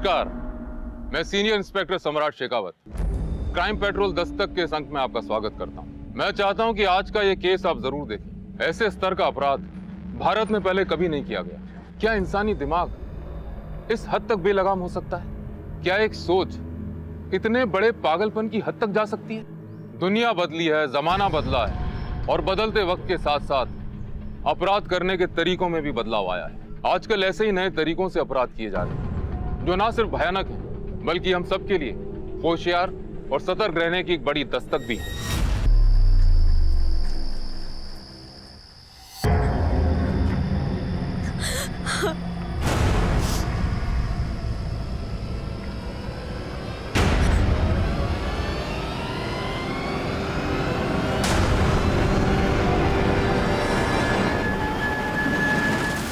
नमस्कार, मैं senior inspector सम्राट शेखावत, क्राइम पेट्रोल दस्तक के इस अंक में आपका स्वागत करता हूं। मैं चाहता हूं कि आज का ये केस आप जरूर देखें। ऐसे स्तर का अपराध भारत में पहले कभी नहीं किया गया। क्या इंसानी दिमाग इस हद तक बेलगाम हो सकता है? क्या एक सोच इतने बड़े पागलपन की हद तक जा सकती है? दुनिया बदली है, जमाना बदला है और बदलते वक्त के साथ साथ अपराध करने के तरीकों में भी बदलाव आया है। आजकल ऐसे ही नए तरीकों से अपराध किए जा रहे हैं जो ना सिर्फ भयानक हैं बल्कि हम सबके लिए होशियार और सतर्क रहने की एक बड़ी दस्तक भी है।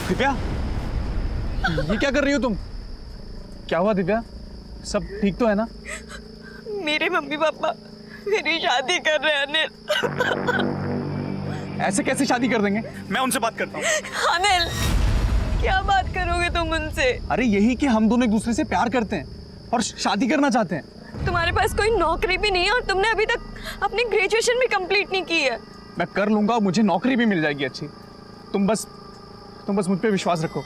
दिव्या, ये क्या कर रही हो तुम? क्या हुआ दिव्या? सब ठीक तो है ना? मेरे मम्मी पापा मेरी शादी कर रहे हैं अनिल। ऐसे कैसे शादी कर देंगे? मैं उनसे बात करता हूँ। अनिल, क्या बात करोगे तुम उनसे? अरे यही कि हम दोनों एक दूसरे से प्यार करते हैं और शादी करना चाहते हैं। तुम्हारे पास कोई नौकरी भी नहीं है और तुमने अभी तक अपनी ग्रेजुएशन भी कंप्लीट नहीं की है। मैं कर लूंगा और मुझे नौकरी भी मिल जाएगी अच्छी। तुम बस मुझ पे विश्वास रखो।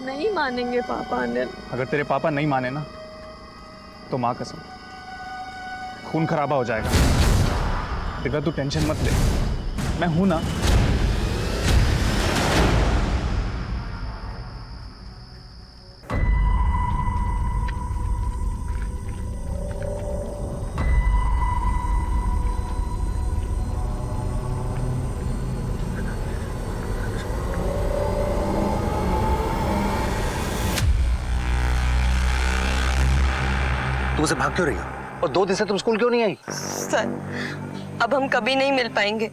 नहीं मानेंगे पापा अनिल। अगर तेरे पापा नहीं माने ना तो माँ कसम खून खराबा हो जाएगा। दिव्या तू टेंशन मत ले, मैं हूं ना। तुम उसे भाग क्यों रही हो? और 2 दिन से तुम स्कूल क्यों नहीं आई? सर, अब हम कभी नहीं मिल पाएंगे,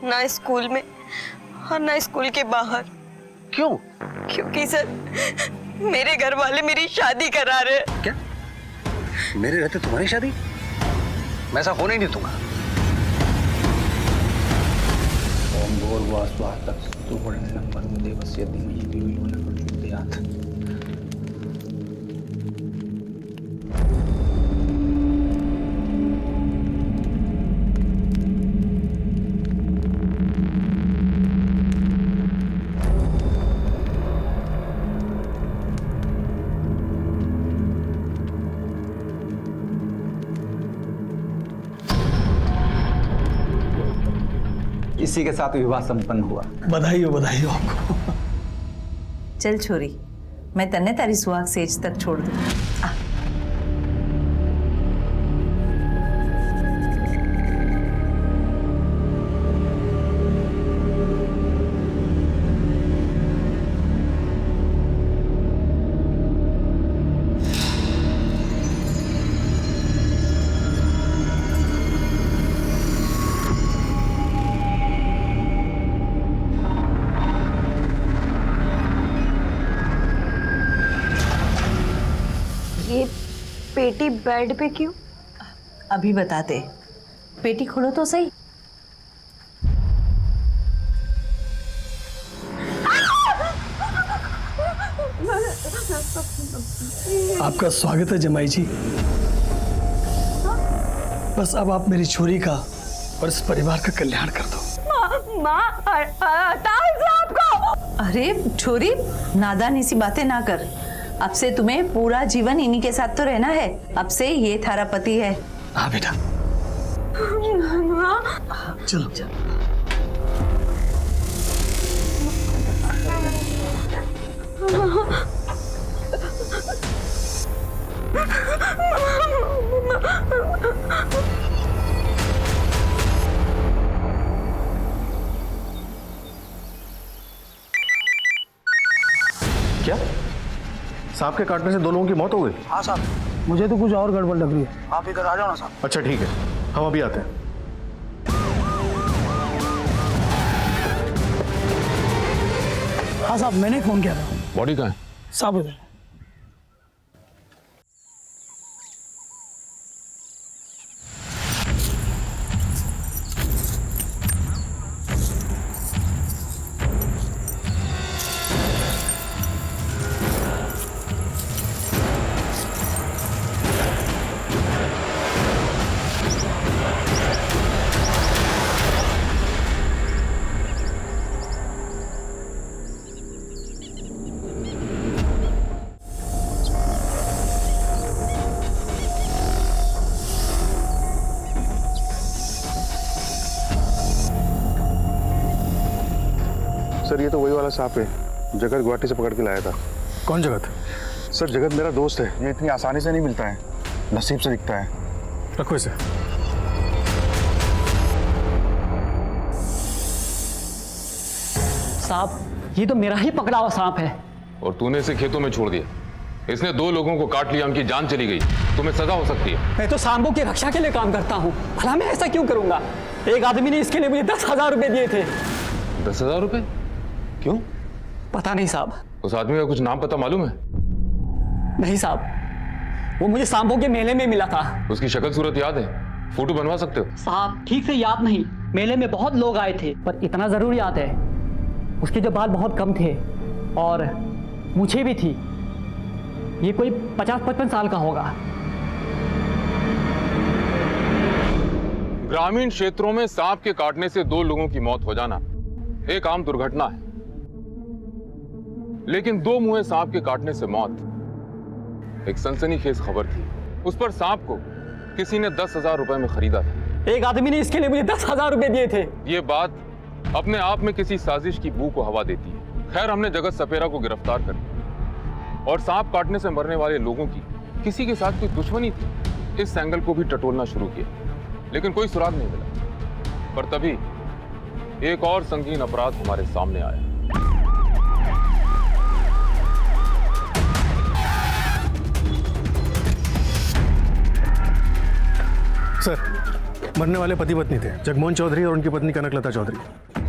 ना स्कूल में और ना स्कूल के बाहर। क्यों? क्योंकि सर, मेरे घर वाले मेरी शादी करा रहे हैं। क्या? मेरे रहते तुम्हारी शादी? मैं ऐसा होने नहीं दूंगा। ओम भूर्भुवस्सुः वरेण्यं भर्गो देवस्य धीमहि धियो यो नः प्रचोदयात्। इसी के साथ विवाह संपन्न हुआ। बधाई हो आपको। चल छोरी, मैं तन्ने तारी सुहाग सेज तक छोड़ दूँ। ये पेटी बेड पे क्यों? अभी बताते, पेटी खोलो तो सही। आपका स्वागत है जमाई जी। बस अब आप मेरी छोरी का और इस परिवार का कल्याण कर दो। अरे छोरी, नादानी सी बातें ना कर। अब से तुम्हें पूरा जीवन इन्हीं के साथ तो रहना है। अब से ये थारा पति है। हाँ बेटा, चलो चलो। क्या? सांप के काटने से 2 लोगों की मौत हो गई? हाँ साहब, मुझे तो कुछ और गड़बड़ लग रही है। आप इधर आ जाओ ना साहब। अच्छा ठीक है, हम अभी आते हैं। हाँ साहब, मैंने फोन किया था। बॉडी कहाँ है? साहब उधर। सर ये तो वही वाला सांप है जगत गुवाहाटी से पकड़ के लाया था। कौन जगत? सर जगत मेरा दोस्त है, ये इतनी आसानी से नहीं मिलता है, नसीब से दिखता है। रखो इसे। साहब ये तो मेरा ही पकड़ा हुआ सांप है। और तूने इसे खेतों में छोड़ दिया, इसने 2 लोगों को काट लिया, उनकी जान चली गई, तुम्हें सजा हो सकती है। मैं तो सांपों की रक्षा के लिए काम करता हूँ, भला मैं ऐसा क्यों करूंगा? एक आदमी ने इसके लिए मुझे 10,000 रुपए दिए थे। 10,000 रुपए? क्यों? पता नहीं साहब। उस आदमी का कुछ नाम पता मालूम है? नहीं साहब, वो मुझे सांपों के मेले में मिला था। उसकी शक्ल सूरत याद है? फोटो बनवा सकते हो? साहब ठीक से याद नहीं, मेले में बहुत लोग आए थे, पर इतना जरूर याद है उसके जो बाल बहुत कम थे और मूछें भी थी। ये कोई 50-55 साल का होगा। ग्रामीण क्षेत्रों में सांप के काटने से 2 लोगों की मौत हो जाना एक आम दुर्घटना है, लेकिन 2 मुंहे सांप के काटने से मौत एक सनसनीखेज खबर थी। उस पर सांप को किसी ने 10,000 रुपए में खरीदा था। एक आदमी ने इसके लिए मुझे 10,000 रुपए दिए थे। ये बात अपने आप में किसी साजिश की बू को हवा देती है। खैर, हमने जगत सपेरा को गिरफ्तार कर लिया और सांप काटने से मरने वाले लोगों की किसी के साथ कोई दुश्मनी थी, इस एंगल को भी टटोलना शुरू किया, लेकिन कोई सुराग नहीं मिला। पर तभी एक और संगीन अपराध हमारे सामने आया। सर मरने वाले पति पत्नी थे जगमोहन चौधरी और उनकी पत्नी कनकलता चौधरी।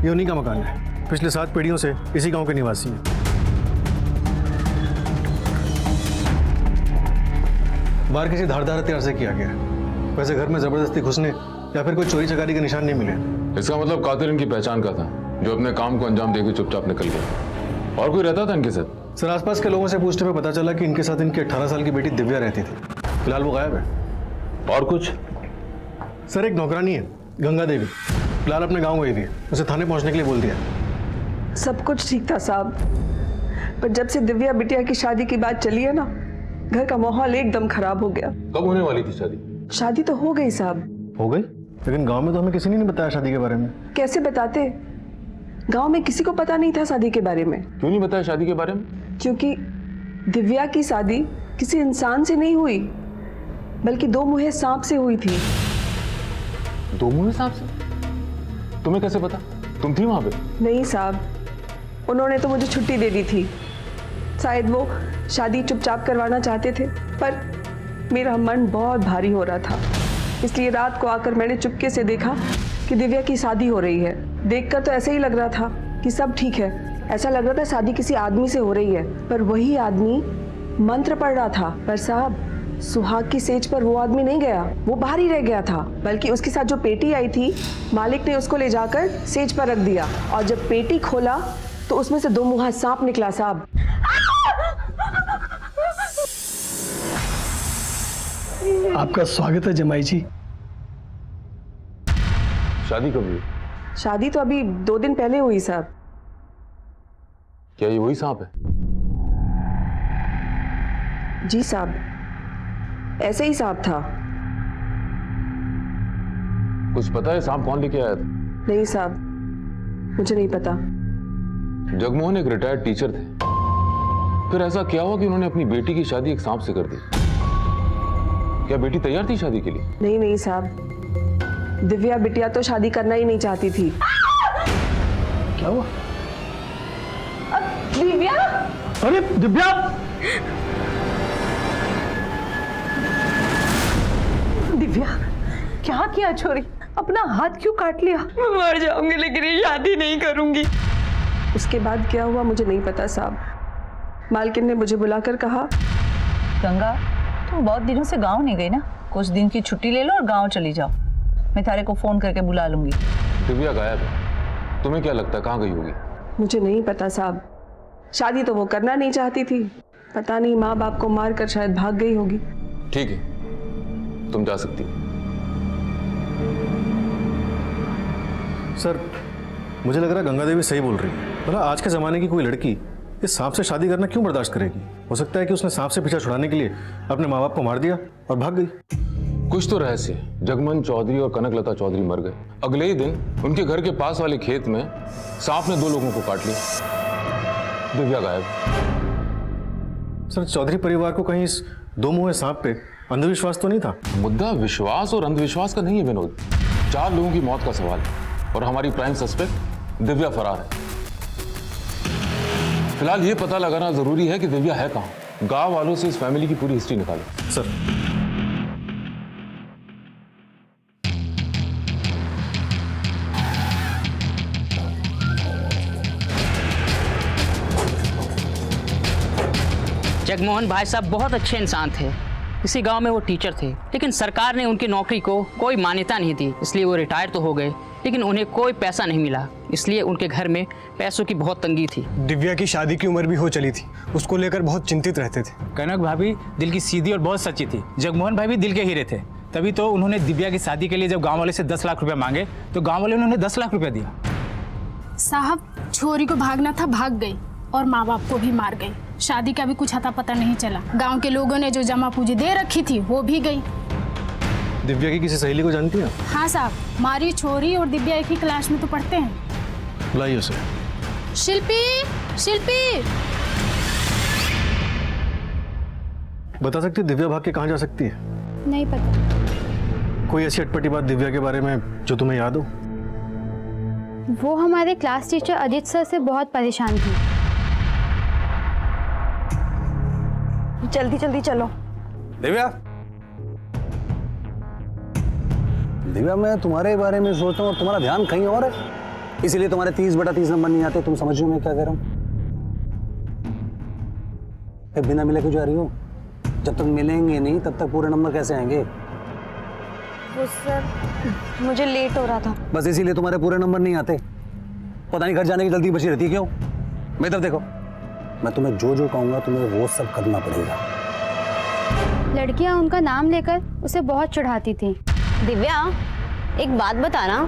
ये उन्हीं का मकान है, पिछले 7 पीढ़ियों से इसी गांव के निवासी हैं। बाहर किसी धारदार हथियार से किया गया है। वैसे घर में जबरदस्ती घुसने या फिर कोई चोरी चकारी के निशान नहीं मिले। इसका मतलब कातिल इनकी पहचान का था, जो अपने काम को अंजाम देकर चुपचाप निकल गया। और कोई रहता था इनके साथ? सर आसपास के लोगों से पूछने में पता चला कि इनके साथ इनकी 18 साल की बेटी दिव्या रहती थी। फिलहाल वो गायब है। और कुछ? सर एक नौकरानी है गंगा देवी, फिलहाल अपने गांव गई थी, उसे थाने पहुंचने के लिए बोल दिया। सब कुछ ठीक था साहब, पर जब से दिव्या बिटिया की शादी की बात चली है ना, घर का माहौल एकदम खराब हो गया। कब होने वाली थी शादी? शादी तो हो गई साहब। हो गई? लेकिन गांव में तो हमें किसी ने नहीं बताया शादी के बारे में। कैसे बताते? गांव में किसी को पता नहीं था शादी के बारे में। क्यों नहीं बताया शादी के बारे में? क्योंकि दिव्या की शादी किसी इंसान से नहीं हुई, बल्कि 2 मुंहे सांप से हुई थी। 2 मुंहे सांप से? तुम्हें कैसे पता? तुम थी वहां पे? नहीं साहब, उन्होंने तो मुझे छुट्टी दे दी थी। शायद वो शादी चुपचाप करवाना चाहते थे, पर मेरा मन बहुत भारी हो रहा था, इसलिए रात को आकर मैंने चुपके से देखा कि दिव्या की शादी हो रही है। देखकर तो ऐसे ही लग रहा था कि सब ठीक है, ऐसा लग रहा था शादी किसी आदमी से हो रही है, पर वही आदमी मंत्र पढ़ रहा था। पर साहब, सुहाग की सेज पर वो आदमी नहीं गया, वो बाहर ही रह गया था, बल्कि उसके साथ जो पेटी आई थी, मालिक ने उसको ले जाकर सेज पर रख दिया, और जब पेटी खोला तो उसमें से 2 मुंहा सांप निकला साहब। आपका स्वागत है जमाई जी। शादी कब हुई? शादी तो अभी 2 दिन पहले हुई साहब। क्या ये वही सांप है? जी साहब, ऐसे ही सांप था। कुछ पता है सांप कौन लेके आया था? नहीं साहब, मुझे नहीं पता। जगमोहन एक रिटायर्ड टीचर थे, फिर ऐसा क्या हुआ कि उन्होंने अपनी बेटी की शादी एक सांप से कर दी? क्या बेटी तैयार थी शादी के लिए? नहीं नहीं साहब, दिव्या बिटिया तो शादी करना ही नहीं चाहती थी। क्या हुआ? दिव्या? अरे दिव्या! दिव्या, क्या किया छोरी? अपना हाथ क्यों काट लिया? मैं मर जाऊंगी लेकिन ये शादी नहीं करूंगी। उसके बाद क्या हुआ मुझे नहीं पता साहब। मालकिन ने मुझे बुलाकर कहा, गंगा, तुम बहुत दिनों से गांव नहीं गई ना, कुछ दिन की छुट्टी ले लो और गांव चली जाओ। मैं तारे को फोन करके बुला लूंगी। दिव्या गायब है, तुम्हें क्या लगता है कहाँ गई होगी? मुझे नहीं पता साहब, शादी तो वो करना नहीं चाहती थी, पता नहीं माँ बाप को मारकर शायद भाग गई होगी। ठीक है, तुम जा सकती हो। सर मुझे लग रहा है गंगा देवी सही बोल रही है। मतलब आज के ज़माने की कोई लड़की इस सांप से शादी करना क्यों बर्दाश्त करेगी? हो सकता है कि उसने सांप से पीछा छुड़ाने के लिए अपने माँ बाप को मार दिया और भाग गई। कुछ तो रहस्य है। जगमोहन चौधरी और कनकलता चौधरी मर गए। अगले ही दिन उनके घर के पास वाले खेत में सांप ने 2 लोगों को काट लिया। दिव्या गायब। सर, चौधरी परिवार को कहीं इस 2 मुंहे सांप पे अंधविश्वास तो नहीं था? मुद्दा विश्वास और अंधविश्वास का नहीं है विनोद, 4 लोगों की मौत का सवाल है और हमारी प्राइम सस्पेक्ट दिव्या फरार है। फिलहाल ये पता लगाना जरूरी है कि दिव्या है कहां। गांव वालों से इस फैमिली की पूरी हिस्ट्री निकालो। सर, जगमोहन भाई साहब बहुत अच्छे इंसान थे। इसी गांव में वो टीचर थे, लेकिन सरकार ने उनकी नौकरी को कोई मान्यता नहीं दी, इसलिए वो रिटायर तो हो गए, लेकिन उन्हें कोई पैसा नहीं मिला। इसलिए उनके घर में पैसों की बहुत तंगी थी। दिव्या की शादी की उम्र भी हो चली थी, उसको लेकर बहुत चिंतित रहते थे। कनक भाभी दिल की सीधी और बहुत सच्ची थी। जगमोहन भाई भी दिल के हीरे थे। तभी तो उन्होंने दिव्या की शादी के लिए जब गांव वाले से 10 लाख रुपए मांगे तो गांव वाले उन्होंने 10 लाख रुपए दिया। साहब, छोरी को भागना था, भाग गई और माँ बाप को भी मार गई। शादी का भी कुछ अता पता नहीं चला। गांव के लोगों ने जो जमा पूंजी दे रखी थी वो भी गई। दिव्या की किसी सहेली को जानती है? हाँ साहब, मारी छोरी और दिव्या एक ही क्लास में तो पढ़ते हैं। बुलाइए उसे। शिल्पी, शिल्पी, बता सकती है दिव्या भाग के कहाँ जा सकती है? नहीं पता। कोई ऐसी अटपटी बात दिव्या के बारे में जो तुम्हें याद हो? वो हमारे क्लास टीचर अजीत सर से बहुत परेशान थी। जल्दी जल्दी चलो। दिव्या, दिव्या, मैं तुम्हारे बारे में सोचता हूँ और तुम्हारा ध्यान कहीं और है, इसीलिए तुम्हारे 30/30 नंबर नहीं आते। तुम समझ रहे हो मैं क्या कह रहा हूँ? बिना मिले क्यों जा रही हो? जब तक मिलेंगे नहीं तब तक पूरे नंबर कैसे आएंगे? वो सर, मुझे लेट हो रहा था। बस इसीलिए तुम्हारे पूरे नंबर नहीं आते। पता नहीं घर जाने की जल्दी बची रहती है क्यों? मैं इधर देखो, मैं तुम्हें जो जो कहूंगा तुम्हें वो सब करना पड़ेगा। लड़कियां उनका नाम लेकर उसे बहुत चिढ़ाती थी। दिव्या, एक बात बताना,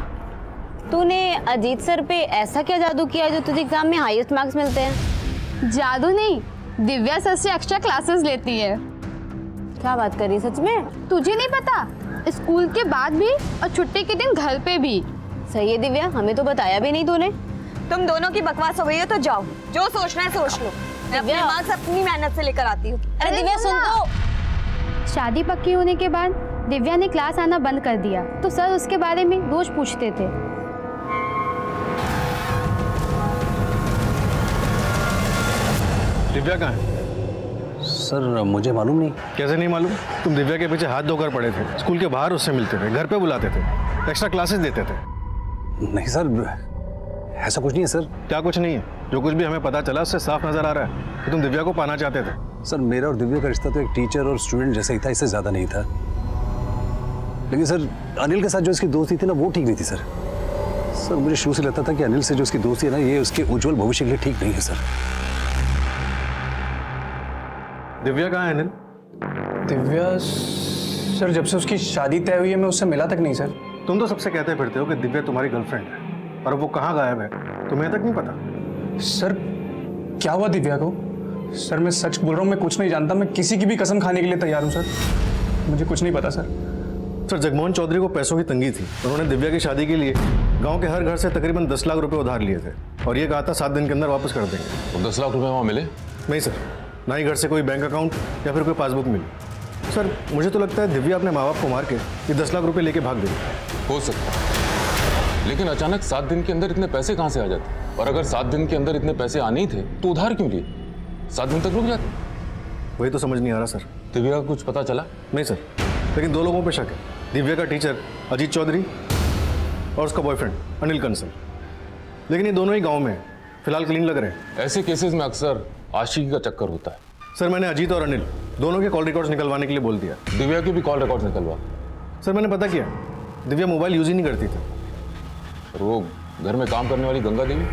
तूने अजीत सर पे ऐसा क्या जादू किया जो तुझे एग्जाम में हाईएस्ट मार्क्स मिलते हैं? जादू नहीं, दिव्या सर से एक्स्ट्रा क्लासेस लेती है। क्या बात कर रही, सच में? तुझे नहीं पता? स्कूल के बाद भी और छुट्टी के दिन घर पे भी। सही है दिव्या, हमें तो बताया भी नहीं तूने। तुम दोनों की बकवास हो गई है तो जाओ, जो सोचना है सोच लो। मैं अपने मार्क्स अपनी मेहनत से लेकर आती हूँ। अरे दिव्या सुन तो। शादी पक्की होने के बाद दिव्या ने क्लास आना बंद कर दिया, तो सर उसके बारे में रोज पूछते थे। दिव्या कहाँ है? सर, मुझे मालूम नहीं। कैसे नहीं मालूम? तुम दिव्या के पीछे हाथ धोकर पड़े थे, स्कूल के बाहर उससे मिलते थे, घर पे बुलाते थे, एक्स्ट्रा क्लासेस देते थे। नहीं सर, ऐसा कुछ नहीं है सर। क्या कुछ नहीं है? जो कुछ भी हमें पता चला उससे साफ नजर आ रहा है कि तुम दिव्या को पाना चाहते थे। सर, मेरा और दिव्या का रिश्ता तो एक टीचर और स्टूडेंट जैसा ही था, इससे ज्यादा नहीं था। लेकिन सर, अनिल के साथ जो इसकी दोस्ती थी ना वो ठीक नहीं थी सर। सर, मुझे शुरू से लगता था कि अनिल से जो उसकी दोस्ती है ना ये उसके उज्जवल भविष्य के लिए ठीक नहीं है सर। दिव्या कहाँ है अनिल? दिव्या सर, जब से उसकी शादी तय हुई है मैं उससे मिला तक नहीं सर। तुम तो सबसे कहते फिरते हो कि दिव्या तुम्हारी गर्लफ्रेंड है, और वो कहाँ गायब है तुम्हें तक नहीं पता। सर, क्या हुआ दिव्या को? सर, मैं सच बोल रहा हूँ, मैं कुछ नहीं जानता। मैं किसी की भी कसम खाने के लिए तैयार हूँ सर। मुझे कुछ नहीं पता सर। सर, जगमोहन चौधरी को पैसों की तंगी थी। उन्होंने दिव्या की शादी के लिए गांव के हर घर से तकरीबन 10 लाख रुपए उधार लिए थे और ये कहा था 7 दिन के अंदर वापस कर देंगे। तो 10 लाख रुपए वहाँ मिले? नहीं सर, ना ही घर से कोई बैंक अकाउंट या फिर कोई पासबुक मिली। सर, मुझे तो लगता है दिव्या अपने माँ बाप को मार के ये 10 लाख रुपए लेके भाग गई। हो सकता है, लेकिन अचानक 7 दिन के अंदर इतने पैसे कहाँ से आ जाते? और अगर 7 दिन के अंदर इतने पैसे आने ही थे तो उधार क्यों लिए? 7 दिन तक रुक जाते। वही तो समझ नहीं आ रहा सर। दिव्या का कुछ पता चला? नहीं सर, लेकिन 2 लोगों पे शक है, दिव्या का टीचर अजीत चौधरी और उसका बॉयफ्रेंड अनिल कंसल। लेकिन ये दोनों ही गाँव में हैं, फिलहाल क्लीन लग रहे हैं। ऐसे केसेस में अक्सर आशिकी का चक्कर होता है। सर, मैंने अजीत और अनिल दोनों के कॉल रिकॉर्ड्स निकलवाने के लिए बोल दिया। दिव्या के भी कॉल रिकॉर्ड्स निकलवा। सर, मैंने पता किया, दिव्या मोबाइल यूज ही नहीं करती थी। और वो घर में काम करने वाली गंगा देवी?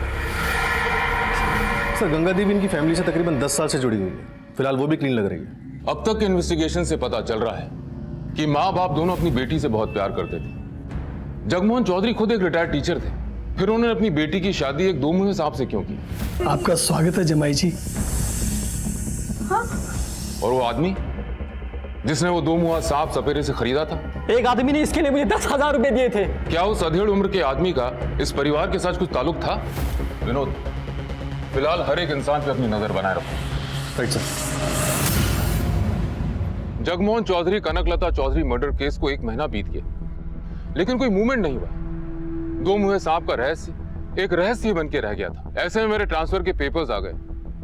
सर, गंगा देवी इनकी फैमिली से तकरीबन 10 साल से जुड़ी हुई है, फिलहाल वो भी क्लीन लग रही है। अब तक के इन्वेस्टिगेशन से पता चल रहा है कि माँ बाप दोनों अपनी बेटी से बहुत प्यार करते थे। जगमोहन चौधरी खुद एक रिटायर्ड टीचर थे, फिर उन्होंने अपनी बेटी की शादी एक 2 मुंहे सांप से क्यों की? आपका स्वागत है जमाई जी। और वो आदमी जिसने वो दो मुहा सांप सपेरे से खरीदा था? एक आदमी ने इसके लिए मुझे 10,000 रुपए दिए थे। क्या उस अधेड़ उम्र के आदमी का इस परिवार के साथ कुछ ताल्लुक था? विनोद, फिलहाल हर एक इंसान पे अपनी नजर बनाए रखो। Right sir. Jagmohan Chaudhary Kanaklata Chaudhary murder case को 1 महीना बीत गया, लेकिन कोई मूवमेंट नहीं हुआ। दो मुहे सांप का रहस्य एक रहस्य बन के रह गया था। ऐसे में मेरे ट्रांसफर के पेपर्स आ गए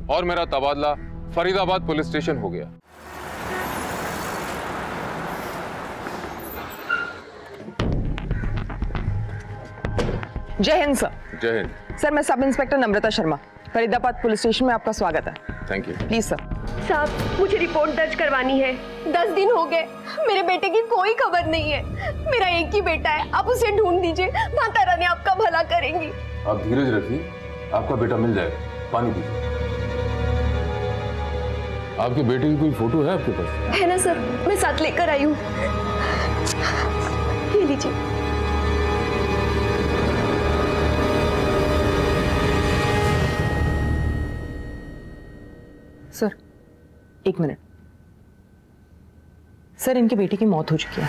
और मेरा तबादला फरीदाबाद पुलिस स्टेशन हो गया। जय हिंद सर। जय हिंद। सर, मैं सब इंस्पेक्टर नम्रता शर्मा, फरीदाबाद पुलिस स्टेशन में आपका स्वागत है। Thank you. Please sir. साहब, मुझे रिपोर्ट दर्ज करवानी है। 10 दिन हो गए, मेरे बेटे की कोई खबर नहीं है। मेरा एक ही बेटा है, आप उसे ढूंढ दीजिए। माता रानी आपका भला करेंगी। आप धीरज रखिए, आपका बेटा मिल जाएगा। पानी पीजिए। आपके बेटे की कोई फोटो है आपके पास? है ना सर, मैं साथ लेकर आई हूँ। ये लीजिए। Sir, 1 minute. सर, इनके बेटे की मौत हो चुकी है।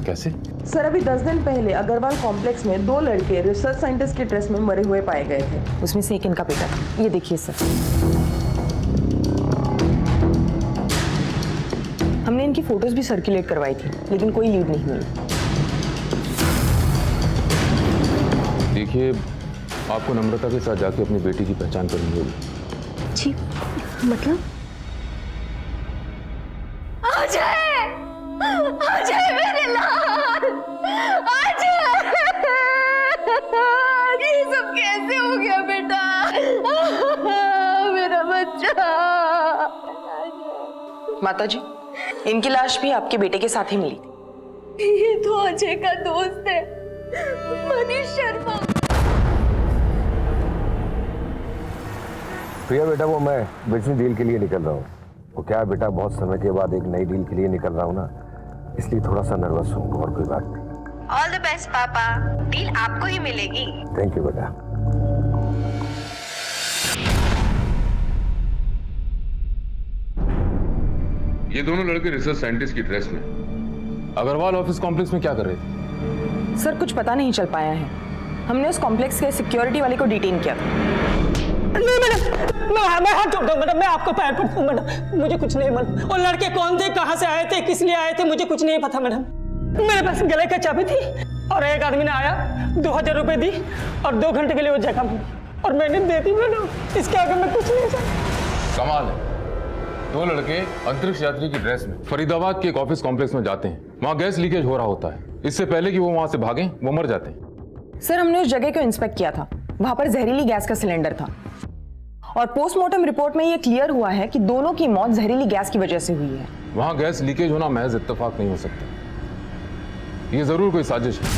कैसे? सर, अभी 10 दिन पहले अग्रवाल कॉम्प्लेक्स में 2 लड़के रिसर्च साइंटिस्ट के ड्रेस में मरे हुए पाए गए थे। उसमें से एक इनका बेटा था। ये देखिए सर। हमने इनकी फोटोज भी सर्कुलेट करवाई थी, लेकिन कोई लीड नहीं मिली। देखिए, आपको नम्रता के साथ जाके अपनी बेटी की पहचान करनी होगी। जी, मतलब? अजय! अजय मेरे लाल! अजय! ये सब कैसे हो गया बेटा? मेरा बच्चा! माता जी, इनकी लाश भी आपके बेटे के साथ ही मिली थी। ये तो अजय का दोस्त है, मनीष शर्मा। प्रिया बेटा, वो मैं बिजनेस डील के लिए निकल रहा हूँ। वो क्या है बेटा, बहुत समय के बाद एक नई डील के लिए निकल रहा हूँ ना, इसलिए थोड़ा सा नर्वस हूँ, और कोई बात नहीं। ऑल द बेस्ट पापा, डील आपको ही मिलेगी। थैंक यू बेटा। ये दोनों लड़के रिसर्च साइंटिस्ट की ड्रेस में अग्रवाल ऑफिस कॉम्प्लेक्स में क्या कर रहे थे? सर, कुछ पता नहीं चल पाया है। हमने उस कॉम्प्लेक्स के सिक्योरिटी वाले को डिटेन किया था। नहीं मैडम, मैं हाथ जोड़ता हूँ मैडम, मैं आपको पैर पड़ता हूँ मैडम। मुझे कुछ नहीं मालूम। और लड़के कौन थे, कहाँ से आए थे, किस लिए आए थे, मुझे कुछ नहीं पता मैडम। मेरे पास गले का चाबी थी और एक आदमी ने आया, 2000 रुपए दी और 2 घंटे के लिए वो जगह मिली और मैंने दे दी मैडम। इसके आगे मैं कुछ नहीं जानता। कमाल है, 2 लड़के अंतरिक्ष यात्री की ड्रेस में फरीदाबाद के एक ऑफिस कॉम्प्लेक्स में जाते हैं। वहाँ गैस लीकेज हो रहा होता है। इससे पहले कि वो वहाँ से भागें, वो मर जाते हैं। सर, हमने उस जगह को इंस्पेक्ट किया था। वहां पर जहरीली गैस का सिलेंडर था और पोस्टमार्टम रिपोर्ट में ये क्लियर हुआ है कि दोनों की मौत जहरीली गैस की वजह से हुई है। वहां गैस लीकेज होना महज इत्तेफाक नहीं हो सकता। ये जरूर कोई साजिश है।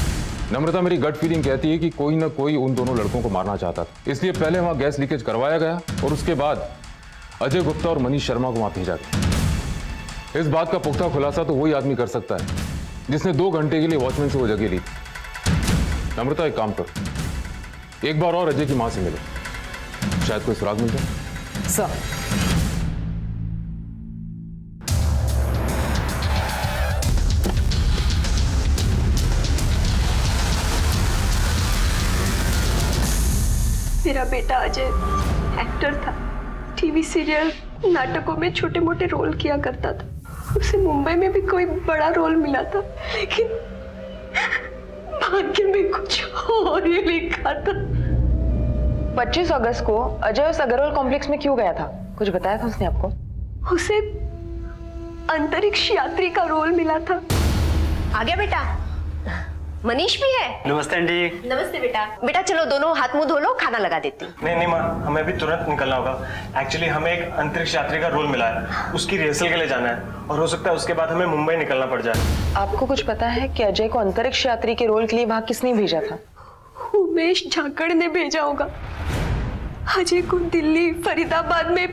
नम्रता, मेरी गट फीलिंग कहती है कि कोई ना कोई उन दोनों लड़कों को मारना चाहता था, इसलिए पहले वहां गैस लीकेज करवाया गया और उसके बाद अजय गुप्ता और मनीष शर्मा को वहां भेजा गया। इस बात का पुख्ता खुलासा तो वही आदमी कर सकता है जिसने 2 घंटे के लिए वॉचमैन से वो जगह ली। नम्रता, एक काम करो, एक बार और अजय की मां से मिलो, शायद कोई सुराग मिल जाए। सर, मेरा बेटा अजय एक्टर था। टीवी सीरियल, नाटकों में छोटे मोटे रोल किया करता था। उसे मुंबई में भी कोई बड़ा रोल मिला था, लेकिन भाग्य में कुछ और ही लिखा था। 25 अगस्त को अजय उस अग्रवाल कॉम्प्लेक्स में क्यों गया था? कुछ बताया था उसने आपको? उसे अंतरिक्ष यात्री का रोल मिला था। आ गया बेटा? मनीष भी है? नमस्ते आंटी। नमस्ते बेटा। बेटा चलो दोनों हाथ मुंह धो लो, खाना लगा देती हूँ। नहीं माँ, हमें अभी तुरंत निकलना होगा। एक्चुअली हमें एक अंतरिक्ष यात्री का रोल मिला है, उसकी रिहर्सल के लिए जाना है और हो सकता है उसके बाद हमें मुंबई निकलना पड़ जाए। आपको कुछ पता है कि अजय को अंतरिक्ष यात्री के रोल के लिए वहां किसने भेजा था? उमेश झाकड़ ने भेजा होगा। अजय को दिल्ली, फरीदाबाद में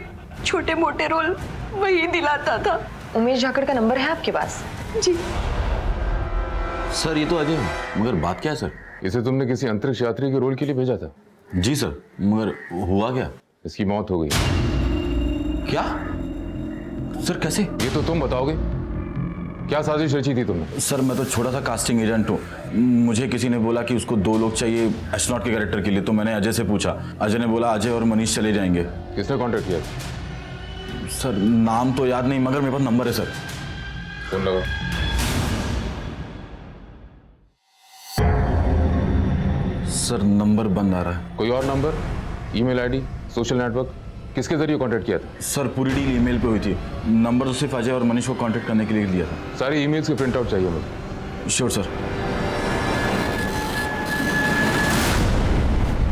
छोटे मोटे रोल वही दिलाता था। उमेश झाकड़ का नंबर है आपके पास? जी सर, ये तो अजय है, मगर बात क्या है सर? इसे तुमने किसी अंतरिक्ष यात्री के रोल के लिए भेजा था? जी सर, मगर हुआ क्या? इसकी मौत हो गई। क्या? सर कैसे? ये तो तुम बताओगे। क्या साजिश रची थी तुमने? सर मैं तो छोटा सा कास्टिंग एजेंट हूँ। मुझे किसी ने बोला कि उसको 2 लोग चाहिए एस्ट्रोनॉट के कैरेक्टर के लिए, तो मैंने अजय से पूछा। अजय ने बोला अजय और मनीष चले जाएंगे। किसने कांटेक्ट किया? सर नाम तो याद नहीं, मगर मेरे पास नंबर है सर। फोन लगाओ। सर नंबर बंद आ रहा है। कोई और number, email ID, social network, किसके जरिए कांटेक्ट किया था? सर पूरी डील ईमेल पे हुई थी। नंबर तो सिर्फ अजय और मनीष को कांटेक्ट करने के लिए लिया था। सारी ईमेल्स के प्रिंट आउट चाहिए मुझे। Sure sir.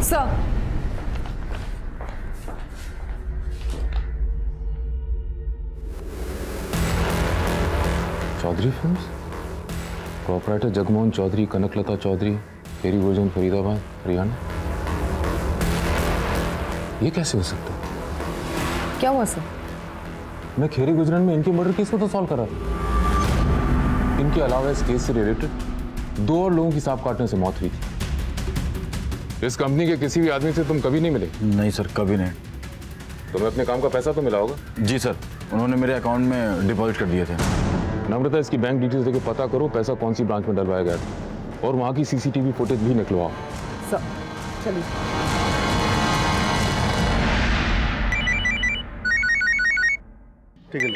Sir Chaudhary films, proprietor Jagmohan Chaudhary, Kanaklata Chaudhary, फेरी वर्जन फरीदाबाद, हरियाणा। ये कैसे हो सकता है? क्या हुआ सर? मैं खेरी गुजरन में इनके मर्डर केस को तो सॉल्व करा था। इनके अलावा इस केस से रिलेटेड 2 और लोगों की सांप काटने से मौत हुई थी। इस कंपनी के किसी भी आदमी से तुम कभी नहीं मिले? नहीं सर, कभी नहीं। तुम्हें अपने काम का पैसा तो मिला होगा? जी सर, उन्होंने मेरे अकाउंट में डिपॉजिट कर दिए थे। नम्रता, इसकी बैंक डिटेल्स देके पता करो पैसा कौन सी ब्रांच में डलवाया गया था, और वहां की सीसीटीवी फुटेज भी निकलवाओ। सर चलिए। ठीक है।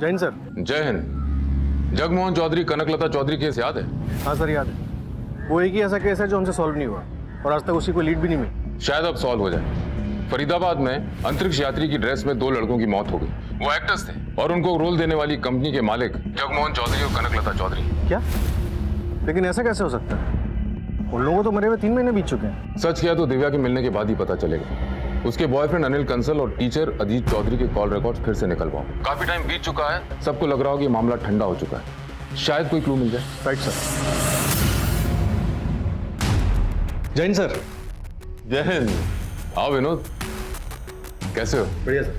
जय हिंद सर। जय हिंद। जगमोहन चौधरी, कनकलता चौधरी केस याद है? हाँ सर याद है। वो एक ही ऐसा केस है जो हमसे सॉल्व नहीं हुआ, और आज तक उसी को लीड भी नहीं मिली। शायद अब सॉल्व हो जाए। फरीदाबाद में अंतरिक्ष यात्री की ड्रेस में 2 लड़कों की मौत हो गई। वो एक्टर्स थे, और उनको रोल देने वाली कंपनी के मालिक जगमोहन चौधरी और कनकलता चौधरी। क्या? लेकिन ऐसा कैसे हो सकता है? उन लोगों को तो मरे हुए 3 महीने बीत चुके हैं। सच किया तो दिव्या के मिलने के बाद ही पता चलेगा। उसके बॉयफ्रेंड अनिल कंसल और टीचर अजीत चौधरी के कॉल रिकॉर्ड्स फिर से निकलवाओ। काफी टाइम बीत चुका है, सबको लग रहा हो कि मामला ठंडा हो चुका है। शायद कोई क्लू मिल जाए। Right sir. जय हिंद सर। जय हिंद। आओ विनोद, कैसे हो? बढ़िया सर।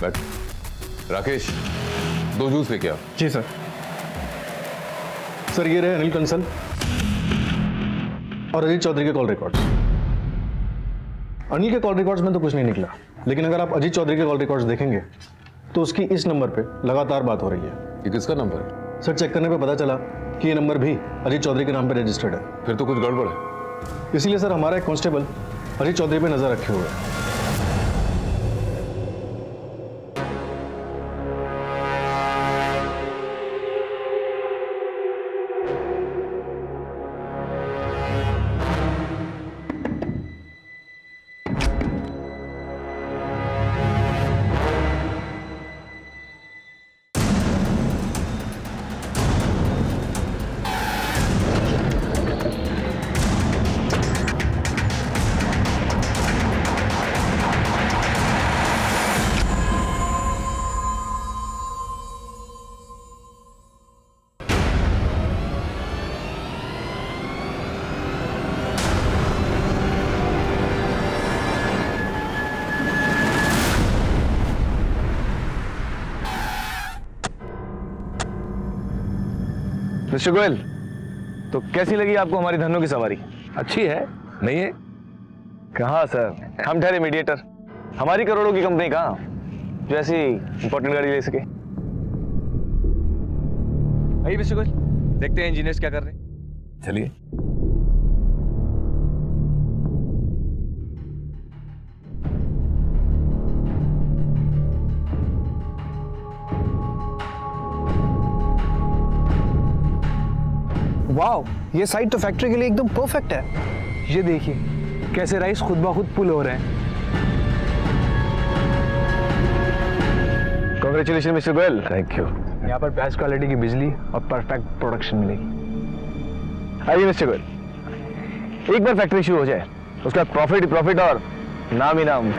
बैठ। राकेश, 2 जूस लेके आओ। जी सर। सर ये रहे अनिल कंसल और अजीत चौधरी के कॉल रिकॉर्ड्स। अनिल के कॉल रिकॉर्ड्स में तो कुछ नहीं निकला, लेकिन अगर आप अजीत चौधरी के कॉल रिकॉर्ड्स देखेंगे तो उसकी इस नंबर पे लगातार बात हो रही है। ये किसका नंबर है? सर चेक करने पे पता चला कि ये नंबर भी अजीत चौधरी के नाम पे रजिस्टर्ड है। फिर तो कुछ गड़बड़ है। इसीलिए सर हमारा एक कांस्टेबल अजीत चौधरी पे नजर रखे हुए है। मिस्टर गोयल, तो कैसी लगी आपको हमारी धनों की सवारी? अच्छी है, नहीं है? कहाँ सर, हम ठहरे मीडिएटर। हमारी करोड़ों की कंपनी कहाँ जो ऐसी इंपॉर्टेंट गाड़ी ले सके? आइए मिस्टर गोयल, देखते हैं इंजीनियर्स क्या कर रहे हैं। चलिए। वाओ, ये साइट तो फैक्ट्री के लिए एकदम परफेक्ट है। ये देखिए कैसे राइस खुद ब खुद पुल हो रहे हैं। Congratulation mister Goyal. Thank you. यहाँ पर बेस्ट क्वालिटी की बिजली और परफेक्ट प्रोडक्शन मिलेगी। आइए मिस्टर गोयल, एक बार फैक्ट्री शुरू हो जाए उसका प्रॉफिट ही प्रॉफिट और नाम ही नाम।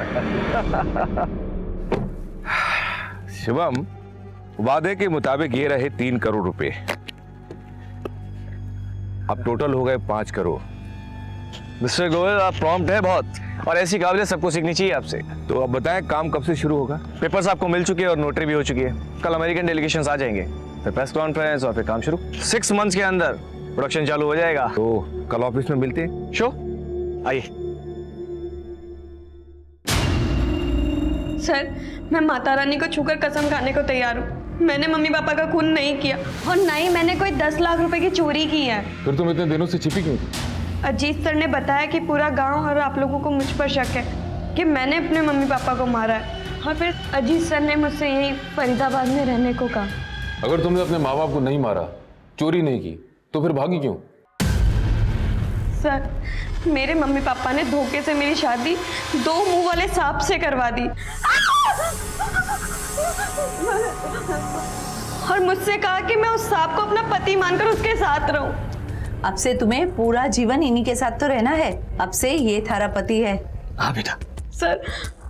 शिवम, वादे के मुताबिक ये रहे 3 करोड़ रुपए। अब टोटल हो गए 5 करोड़। मिस्टर गोयल आप प्रॉम्प्ट है बहुत, और ऐसी काबिलियत सबको सीखनी चाहिए आपसे। तो अब बताएं काम कब से शुरू होगा? पेपर्स आपको मिल चुके हैं और नोटरी भी हो चुकी है। कल अमेरिकन डेलीगेशंस आ जाएंगे, फिर प्रेस कॉन्फ्रेंस और फिर काम शुरू। 6 मंथ्स के अंदर प्रोडक्शन चालू हो जाएगा। तो कल ऑफिस में मिलते हैं। शो आइए। सर, मैं माता रानी को छूकर कसम खाने को तैयार हूँ, मैंने मम्मी पापा का खून नहीं किया और ना ही मैंने कोई 10 लाख रुपए की चोरी की है। फिर तुम इतने दिनों से छिपी क्यों थी? अजीत सर ने बताया कि पूरा गांव और आप लोगों को मुझ पर शक है कि मैंने अपने मम्मी पापा को मारा है, और फिर अजीत सर ने मुझसे यही फरीदाबाद में रहने को कहा। अगर तुमने अपने माँ बाप को नहीं मारा, चोरी नहीं की, तो फिर भागी क्यों? सर, मेरे मम्मी पापा ने धोखे से मेरी शादी 2 मुंह वाले सांप से करवा दी और मुझसे कहा कि मैं उस सांप को अपना पति मानकर उसके साथ रहूं। अब से तुम्हें पूरा जीवन इन्हीं के साथ तो रहना है। अब से ये थारा पति है। हाँ बेटा। सर,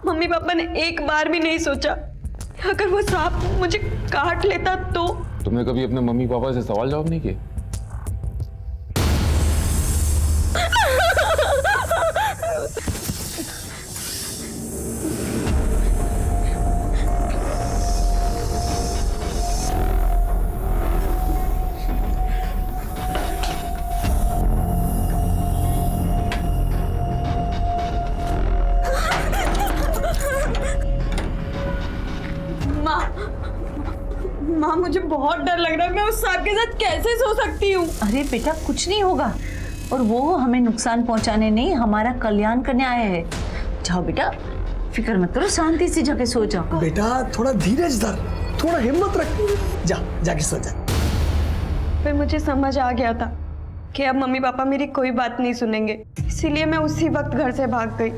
मम्मी पापा ने एक बार भी नहीं सोचा कि अगर वो सांप मुझे काट लेता तो। तुमने कभी अपने मम्मी पापा से सवाल जवाब नहीं किए? माँ, मुझे बहुत डर लग रहा है, मैं उस सांप के साथ कैसे सो सकती हूँ? अरे बेटा, कुछ नहीं होगा, और वो हमें नुकसान पहुंचाने नहीं, हमारा कल्याण करने आए हैं। जाओ बेटा, फिक्र मत करो, शांति से जाके सो जाओ। बेटा थोड़ा धीरज धर, थोड़ा हिम्मत रख, जाके सो जा। फिर मुझे समझ आ गया था कि अब मम्मी पापा मेरी कोई बात नहीं सुनेंगे, इसीलिए मैं उसी वक्त घर से भाग गई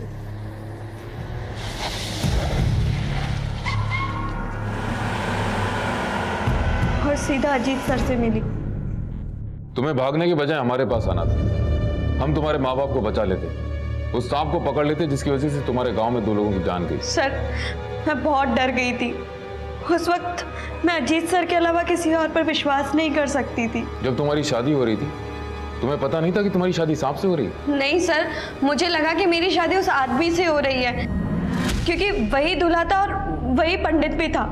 और सीधा अजीत सर से मिली। तुम्हें भागने के बजाय हमारे पास आना था, हम तुम्हारे माँ बाप को बचा लेते, उस सांप को पकड़ लेते जिसकी वजह से तुम्हारे गांव में 2 लोगों की जान गई। सर, मैं बहुत डर गई थी उस वक्त, मैं अजीत सर के अलावा किसी और पर विश्वास नहीं कर सकती थी। जब तुम्हारी शादी हो रही थी, तुम्हें पता नहीं था कि तुम्हारी शादी सांप से हो रही है? नहीं सर, मुझे लगा कि मेरी शादी उस आदमी से हो रही है, क्योंकि वही दूल्हा था और वही पंडित भी था।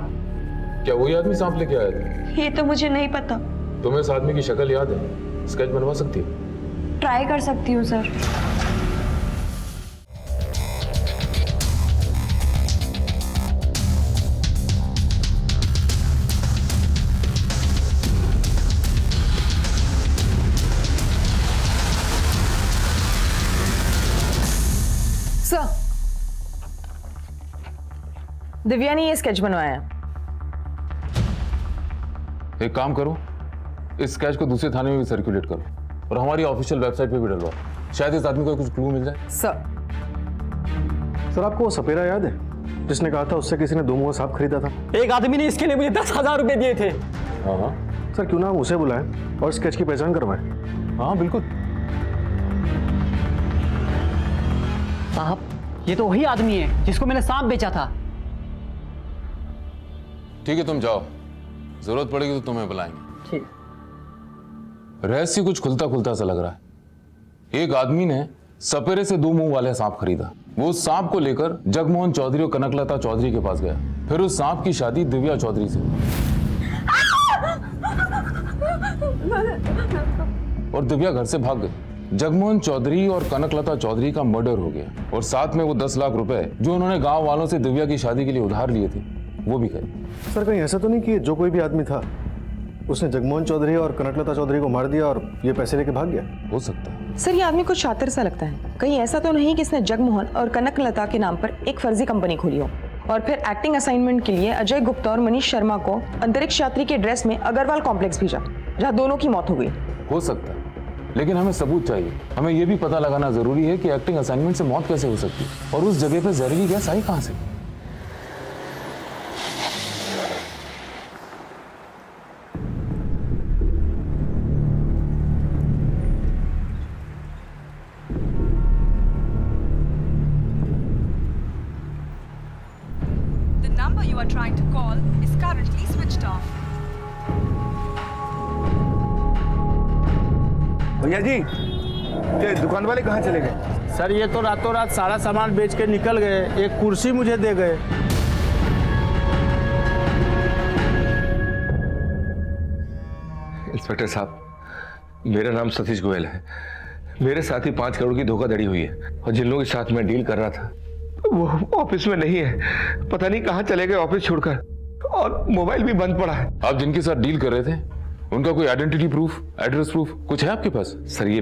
क्या वही आदमी सांप लेके आया था? ये तो मुझे नहीं पता। तुम्हें इस आदमी की शक्ल याद है? स्केच बनवा सकती है? ट्राई कर सकती हूँ सर। सर, दिव्या ने ये स्केच बनवाया है। एक काम करो, इस स्केच को दूसरे थाने में भी सर्कुलेट करो और हमारी ऑफिशियल वेबसाइट पे भी डलवाओ, शायद इस आदमी को कुछ क्लू मिल जाए। सर, आपको वो सपेरा याद है जिसने कहा था उससे किसी ने 2 मुंह सांप खरीदा था? एक आदमी ने इसके लिए मुझे 10,000 रुपए दिए थे। हाँ सर, क्यों ना हम उसे बुलाएं और स्केच की पहचान करवाएं? हाँ बिल्कुल। साहब, ये तो वही आदमी है जिसको मैंने सांप बेचा था। ठीक है, तुम जाओ, जरूरत पड़ेगी तो तुम्हें बुलाएंगे। ठीक। रहस्य कुछ खुलता खुलता सा लग रहा है। एक आदमी ने सपेरे से 2 मुंह वाले सांप खरीदा, वो उस सांप को लेकर जगमोहन चौधरी और कनकलता चौधरी के पास गया, फिर उस सांप की शादी दिव्या चौधरी से और दिव्या घर से भाग गई। जगमोहन चौधरी और कनकलता चौधरी का मर्डर हो गया और साथ में वो 10 लाख रुपए जो उन्होंने गांव वालों से दिव्या की शादी के लिए उधार लिए थे वो भी गए। सर, कहीं ऐसा तो नहीं कि जो कोई भी आदमी था उसने जगमोहन चौधरी और कनकलता चौधरी को मार दिया और ये पैसे लेके भाग गया? हो सकता है। सर, ये आदमी कुछ शातिर सा लगता है। कहीं ऐसा तो नहीं कि इसने जगमोहन और कनकलता के नाम पर एक फर्जी कंपनी खोली हो और फिर एक्टिंग असाइनमेंट के लिए अजय गुप्ता और मनीष शर्मा को अंतरिक्ष यात्री के ड्रेस में अग्रवाल कॉम्प्लेक्स भेजा, जहाँ दोनों की मौत हो गई। हो सकता है, लेकिन हमें सबूत चाहिए। हमें यह भी पता लगाना जरूरी है कि एक्टिंग असाइनमेंट से मौत कैसे हो सकती है और उस जगह पर जहरीली गैस आई कहां से। The number you are trying to call is currently switched off. भैया जी, ये दुकान वाले कहाँ चले गए? सर, ये तो रातों रात सारा सामान बेच के निकल गए, एक कुर्सी मुझे दे गए। इंस्पेक्टर साहब, मेरा नाम सतीश गोयल है। मेरे साथ ही 5 करोड़ की धोखाधड़ी हुई है और जिन लोगों के साथ मैं डील कर रहा था वो ऑफिस में नहीं है, पता नहीं कहाँ चले गए ऑफिस छोड़कर, और मोबाइल भी बंद पड़ा है। आप जिनके साथ डील कर रहे थे उनका कोई आइडेंटिटी प्रूफ, एड्रेस प्रूफ कुछ है आपके पास? सर ये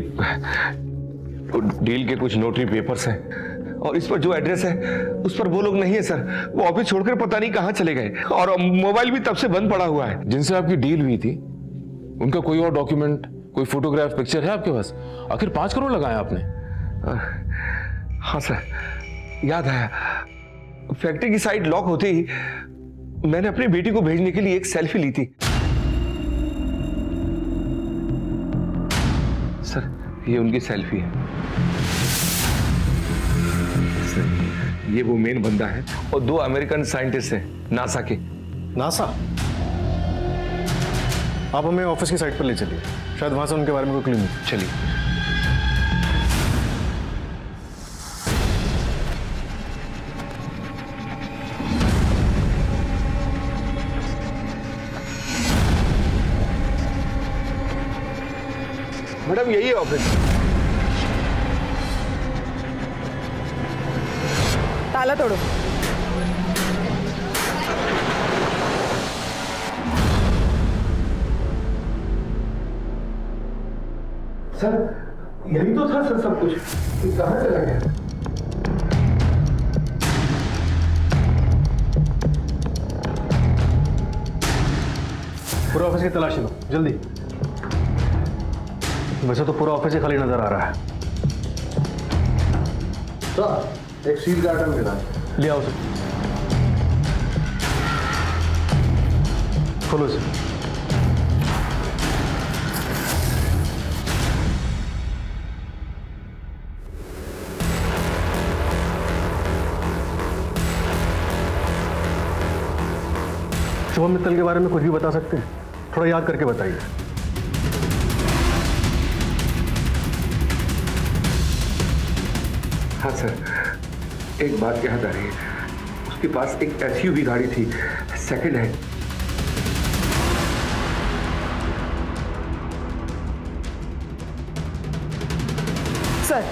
डील के कुछ नोटरी पेपर्स हैं, और इस पर जो एड्रेस है उस पर वो लोग नहीं है सर। वो ऑफिस छोड़कर पता नहीं कहाँ चले गए, और मोबाइल भी तब से बंद पड़ा हुआ है। जिनसे आपकी डील हुई थी उनका कोई और डॉक्यूमेंट, कोई फोटोग्राफ, पिक्चर है आपके पास? आखिर 5 करोड़ लगाया आपने। हाँ सर, याद आया। फैक्ट्री की साइट लॉक होते ही मैंने अपनी बेटी को भेजने के लिए एक सेल्फी ली थी। सर ये उनकी सेल्फी है। सर ये वो मेन बंदा है, और 2 अमेरिकन साइंटिस्ट हैं नासा के। नासा? आप हमें ऑफिस की साइट पर ले चलिए, शायद वहां से उनके बारे में कोई क्लू मिले। चलिए। मैडम यही है ऑफिस। ताला तोड़ो। सर यही तो था सर सब कुछ, कहाँ चला गया? पूरा ऑफिस की तलाशी लो जल्दी। वैसे तो पूरा ऑफिस ही खाली नजर आ रहा है। सर एक सील गार्डन मिला है, ले आओ सर। खोलो सर। शुभम मित्तल के बारे में कुछ भी बता सकते हैं? थोड़ा याद करके बताइए। हाँ सर, एक बात याद आ रही है। उसके पास एक SUV गाड़ी थी, सेकंड हैंड। सर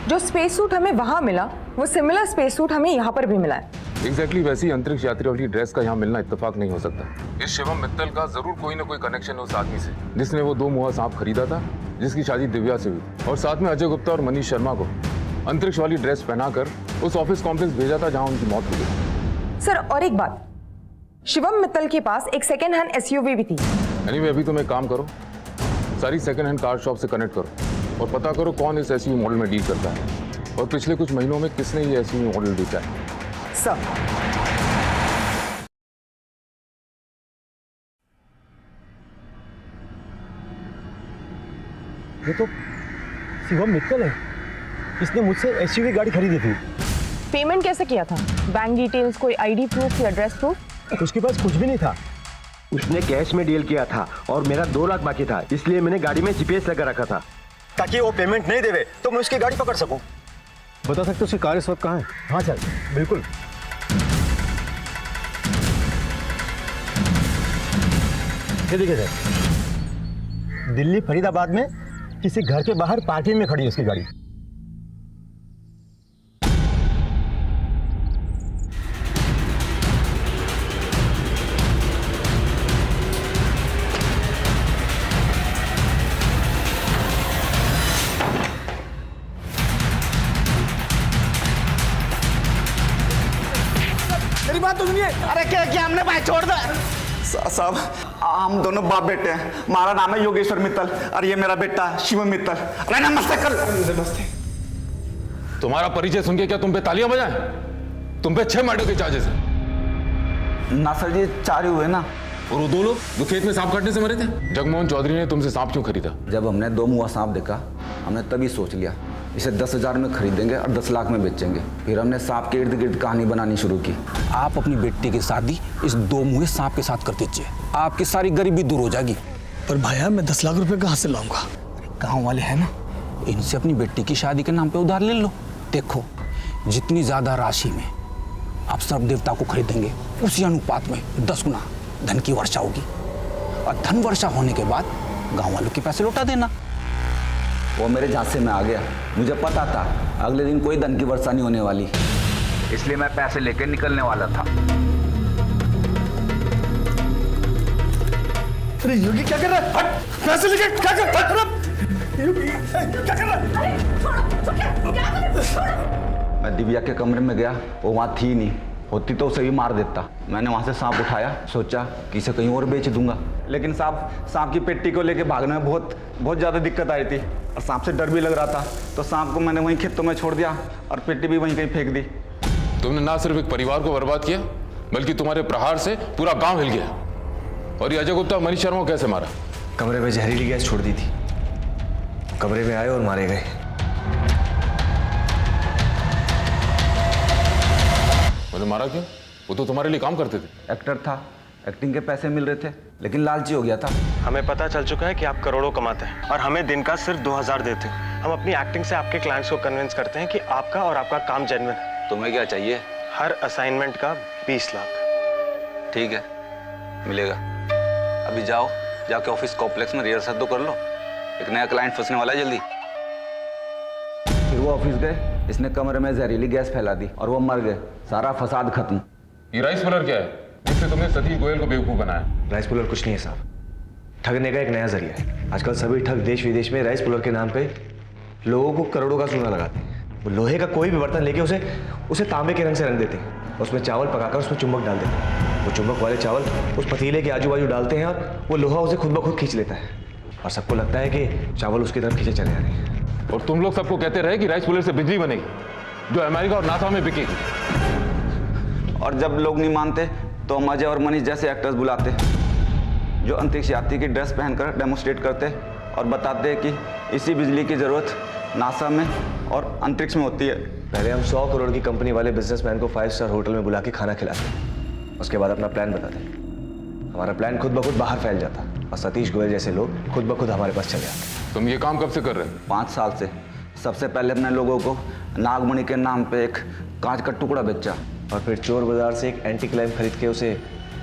जो स्पेस सूट हमें वहां मिला, वो सिमिलर स्पेस सूट हमें यहाँ पर भी मिला है। एग्जैक्टली वैसी अंतरिक्ष यात्री वाली ड्रेस का यहाँ मिलना इत्तेफाक नहीं हो सकता। इस शिवम मित्तल का जरूर कोई ना कोई कनेक्शन है उस आदमी से जिसने वो 2 मुहा सांप खरीदा था, जिसकी शादी दिव्या से हुई, और साथ में अजय गुप्ता और मनीष शर्मा को अंतरिक्ष वाली ड्रेस पहनाकर उस ऑफिस कॉम्प्लेक्स भेजा था जहाँ उनकी मौत हुई। सर और एक बात, शिवम मित्तल के पास एक सेकेंड हैंड SUV भी थी। एनीवे अभी तुम एक काम करो, सारी सेकेंड हैंड कार शॉप से कनेक्ट करो और पता करो कौन इस SUV मॉडल में डील करता है और पिछले कुछ महीनों में किसने ये SUV मॉडल बेचा है। सर ये तो शिवम मित्तल है, इसने मुझसे SUV गाड़ी खरीदी थी। पेमेंट कैसे किया था? बैंक डिटेल्स, कोई ID प्रूफ या एड्रेस प्रूफ? उसके पास कुछ भी नहीं था। उसने कैश में डील किया था और मेरा 2 लाख बाकी था, इसलिए मैंने गाड़ी में GPS लगा रखा था ताकि वो पेमेंट नहीं देवे तो मैं उसकी गाड़ी पकड़ सकूं। बता सकते हो उसकी कार इस वक्त कहाँ है? हाँ सर बिल्कुल। ये देखिए सर, दिल्ली फरीदाबाद में किसी घर के बाहर पार्किंग में खड़ी है उसकी गाड़ी। मेरी बात तो सुनिए। अरे क्या हमने भाई छोड़ दो साहब, हम दोनों बाप बेटे हैं। हमारा नाम है योगेश्वर मित्तल और ये मेरा बेटा शिवम मित्तल। अरे नमस्ते कर। नमस्ते। तुम्हारा परिचय सुन के क्या तुम पे तालियां बजाएं? तुम पे 6 मर्डर के चार्जेस हैं। ना सर जी, 4 ही हुए ना। और वो 2 लोग जो खेत में सांप काटने से मरे थे? जगमोहन चौधरी ने तुमसे सांप क्यों खरीदा? जब हमने 2 मुआ सांप देखा, हमने तभी सोच लिया इसे 10,000 में खरीदेंगे और 10 लाख में बेचेंगे। फिर हमने सांप के इर्द गिर्द कहानी बनानी शुरू की। आप अपनी बेटी की शादी इस 2 मुहे सांप के साथ कर दीजिए, आपकी सारी गरीबी दूर हो जाएगी। पर भैया मैं 10 लाख रुपए कहाँ से लाऊंगा? गांव वाले हैं ना, इनसे अपनी बेटी की शादी के नाम पे उधार ले लो। देखो जितनी ज्यादा राशि में आप सर्प देवता को खरीदेंगे, उसी अनुपात में 10 गुना धन की वर्षा होगी, और धन वर्षा होने के बाद गांव वालों के पैसे लौटा देना। वो मेरे झांसे में आ गया। मुझे पता था अगले दिन कोई धन की वर्षा नहीं होने वाली। इसलिए मैं पैसे लेके निकलने वाला था। अरे योगी क्या कर रहा है? हट! पैसे लेके क्या कर रहा है? योगी क्या कर रहा है? मैं दिव्या के कमरे में गया, वो वहाँ थी नहीं, होती तो उसे भी मार देता। मैंने वहाँ से सांप उठाया, सोचा कि इसे कहीं और बेच दूंगा, लेकिन सांप की पेटी को लेके भागने में बहुत ज़्यादा दिक्कत आई थी और सांप से डर भी लग रहा था, तो सांप को मैंने वहीं खेतों में छोड़ दिया और पेटी भी वहीं कहीं फेंक दी। तुमने ना सिर्फ एक परिवार को बर्बाद किया, बल्कि तुम्हारे प्रहार से पूरा गांव हिल गया। और ये अजय गुप्ता मनीष शर्मा को कैसे मारा? कमरे में जहरीली गैस छोड़ दी थी, कमरे में आए और मारे गए। उन्हें मारा क्यों? वो तो तुम्हारे लिए काम करते थे। एक्टर था, एक्टिंग के पैसे मिल रहे थे, लेकिन लालची हो गया था। हमें पता चल चुका है कि आप करोड़ों कमाते हैं और हमें दिन का सिर्फ 2000 देते हैं। हम अपनी एक्टिंग से आपके क्लाइंट्स को कन्विंस करते हैं कि आपका और आपका काम जेन्युइन है। तुम्हें क्या चाहिए? हर असाइनमेंट का 20 लाख। ठीक है, मिलेगा। अभी जाओ, जाके ऑफिस कॉम्प्लेक्स में रिहर्सल तो कर लो, एक नया क्लाइंट फंसने वाला है जल्दी। फिर वो ऑफिस गए, इसने कमरे में जहरीली गैस फैला दी और वो मर गए, सारा फसाद खत्म। ये राइस पुलर क्या है जिससे तुमने सतीश गोयल को बेवकूफ बनाया? राइस पुलर कुछ नहीं है साहब, ठगने का एक नया जरिया है। आजकल सभी ठग देश विदेश में राइस पुलर के नाम पे लोगों को करोड़ों का सोना लगाते हैं। वो लोहे का कोई भी बर्तन लेके उसे तांबे के रंग से रंग देते हैं, उसमें चावल पकाकर उसमें चुंबक डाल देते हैं। वो चुंबक वाले चावल उस पतीले के आजू बाजू डालते हैं और वो लोहा उसे खुद ब खुद खींच लेता है और सबको लगता है कि चावल उसकी तरफ खींचे चले आ रहे हैं। और तुम लोग सबको कहते रहे कि राइस पुलर से बिजली बनेगी जो अमेरिका और नासा में बिकेगी। और जब लोग नहीं मानते तो हम अजय और मनीष जैसे एक्टर्स बुलाते जो अंतरिक्ष यात्री की ड्रेस पहनकर डेमोस्ट्रेट करते और बताते कि इसी बिजली की जरूरत नासा में और अंतरिक्ष में होती है। पहले हम 100 करोड़ की कंपनी वाले बिजनेसमैन को 5 स्टार होटल में बुला के खाना खिलाते, उसके बाद अपना प्लान बताते। हमारा प्लान खुद ब खुद बाहर फैल जाता और सतीश गोयल जैसे लोग खुद ब खुद हमारे पास चले आते। तुम ये काम कब से कर रहे हो? 5 साल से। सबसे पहले अपने लोगों को नागमणि के नाम पे एक कांच का टुकड़ा बेचा और फिर चोर बाजार से एक एंटी क्लाइम खरीद के उसे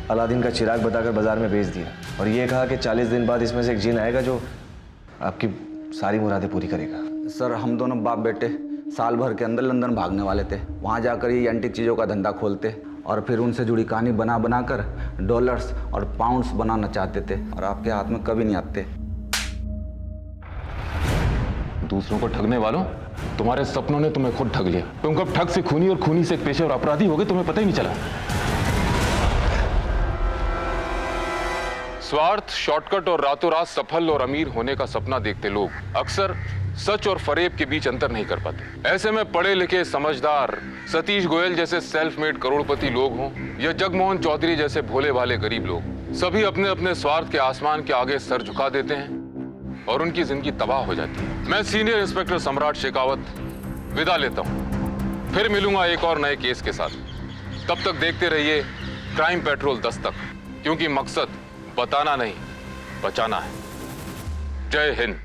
अलादीन का चिराग बताकर बाजार में बेच दिया और ये कहा कि 40 दिन बाद इसमें से एक जिन आएगा जो आपकी सारी मुरादें पूरी करेगा। सर, हम दोनों बाप बेटे साल भर के अंदर लंदन भागने वाले थे। वहाँ जाकर ये एंटीक चीज़ों का धंधा खोलते और फिर उनसे जुड़ी कहानी बना कर डॉलर्स और पाउंड्स बनाना चाहते थे और आपके हाथ में कभी नहीं आते। दूसरों को ठगने वालों, तुम्हारे सपनों ने तुम्हें खुद ठग लिया। तुम कब ठग से खूनी और खूनी से एक पेशेवर अपराधी हो गए, तुम्हें पता ही नहीं चला। स्वार्थ, शॉर्टकट और रातों रात सफल और अमीर होने का सपना देखते लोग अक्सर सच और फरेब के बीच अंतर नहीं कर पाते। ऐसे में पढ़े लिखे समझदार सतीश गोयल जैसे सेल्फ मेड करोड़पति लोग हों या जगमोहन चौधरी जैसे भोले भाले गरीब लोग, सभी अपने अपने स्वार्थ के आसमान के आगे सर झुका देते हैं और उनकी जिंदगी तबाह हो जाती है। मैं सीनियर इंस्पेक्टर सम्राट शेखावत विदा लेता हूं, फिर मिलूंगा एक और नए केस के साथ। तब तक देखते रहिए क्राइम पेट्रोल दस्तक, क्योंकि मकसद बताना नहीं बचाना है। जय हिंद।